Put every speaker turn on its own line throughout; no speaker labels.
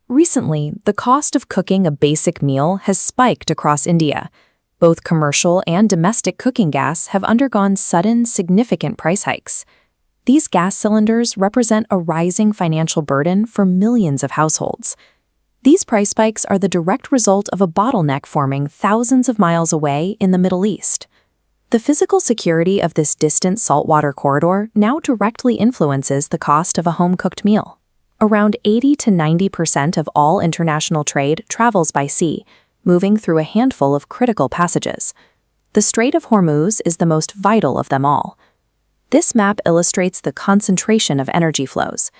Recently, the cost of cooking a basic meal has spiked across India. Both commercial and domestic cooking gas have undergone sudden, significant price hikes. These gas cylinders represent a rising financial burden for millions of households. These price spikes are the direct result of a bottleneck forming thousands of miles away in the Middle East. The physical security of this distant saltwater corridor now directly influences the cost of a home-cooked meal. Around 80 to 90% of all international trade travels by sea, moving through a handful of critical passages. The Strait of Hormuz is the most vital of them all. This map illustrates the concentration of energy flows.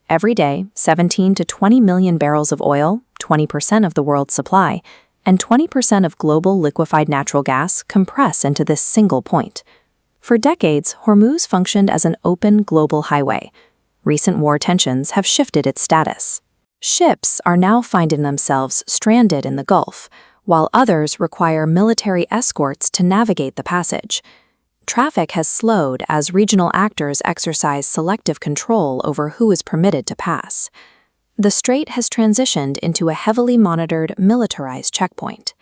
Every day, 17 to 20 million barrels of oil, 20% of the world's supply, and 20% of global liquefied natural gas compress into this single point. For decades, Hormuz functioned as an open global highway. Recent war tensions have shifted its status. Ships are now finding themselves stranded in the Gulf, while others require military escorts to navigate the passage. Traffic has slowed as regional actors exercise selective control over who is permitted to pass. The strait has transitioned into a heavily monitored, militarized checkpoint.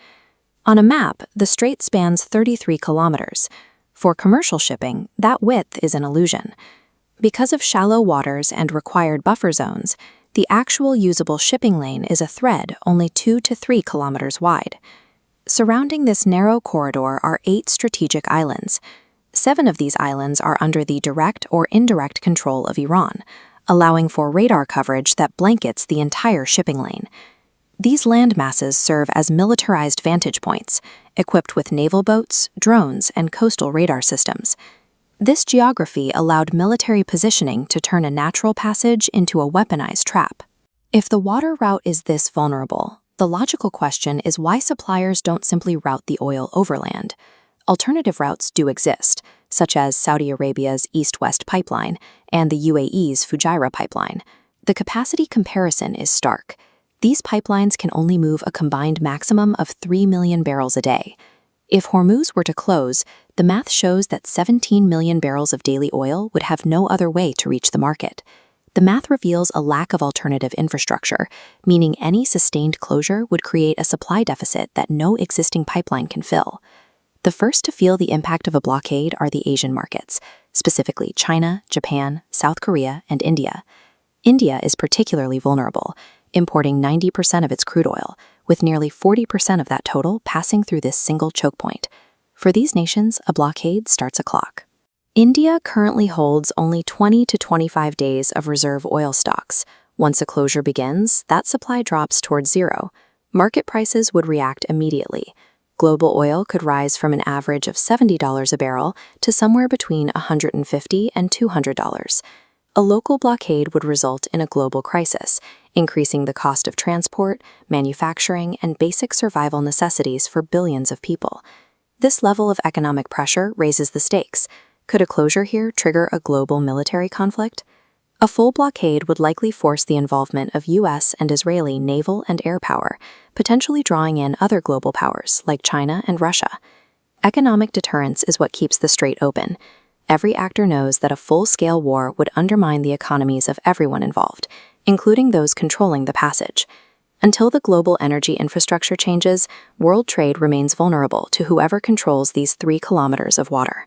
On a map, the strait spans 33 kilometers. For commercial shipping, that width is an illusion. Because of shallow waters and required buffer zones, the actual usable shipping lane is a thread only 2 to 3 kilometers wide. Surrounding this narrow corridor are 8 strategic islands. 7 of these islands are under the direct or indirect control of Iran, allowing for radar coverage that blankets the entire shipping lane. These land masses serve as militarized vantage points, equipped with naval boats, drones, and coastal radar systems. This geography allowed military positioning to turn a natural passage into a weaponized trap. If the water route is this vulnerable, the logical question is why suppliers don't simply route the oil overland. Alternative routes do exist, such as Saudi Arabia's East-West pipeline and the UAE's Fujairah pipeline. The capacity comparison is stark. These pipelines can only move a combined maximum of 3 million barrels a day. If Hormuz were to close, the math shows that 17 million barrels of daily oil would have no other way to reach the market. The math reveals a lack of alternative infrastructure, meaning any sustained closure would create a supply deficit that no existing pipeline can fill. The first to feel the impact of a blockade are the Asian markets, specifically China, Japan, South Korea, and India. India is particularly vulnerable, importing 90% of its crude oil, with nearly 40% of that total passing through this single choke point. For these nations, a blockade starts a clock. India currently holds only 20 to 25 days of reserve oil stocks. Once a closure begins, that supply drops towards zero. Market prices would react immediately. Global oil could rise from an average of $70 a barrel to somewhere between $150 and $200. A local blockade would result in a global crisis, increasing the cost of transport, manufacturing, and basic survival necessities for billions of people. This level of economic pressure raises the stakes. Could a closure here trigger a global military conflict? A full blockade would likely force the involvement of U.S. and Israeli naval and air power, potentially drawing in other global powers like China and Russia. Economic deterrence is what keeps the strait open. Every actor knows that a full-scale war would undermine the economies of everyone involved, including those controlling the passage. Until the global energy infrastructure changes, world trade remains vulnerable to whoever controls these 3 kilometers of water.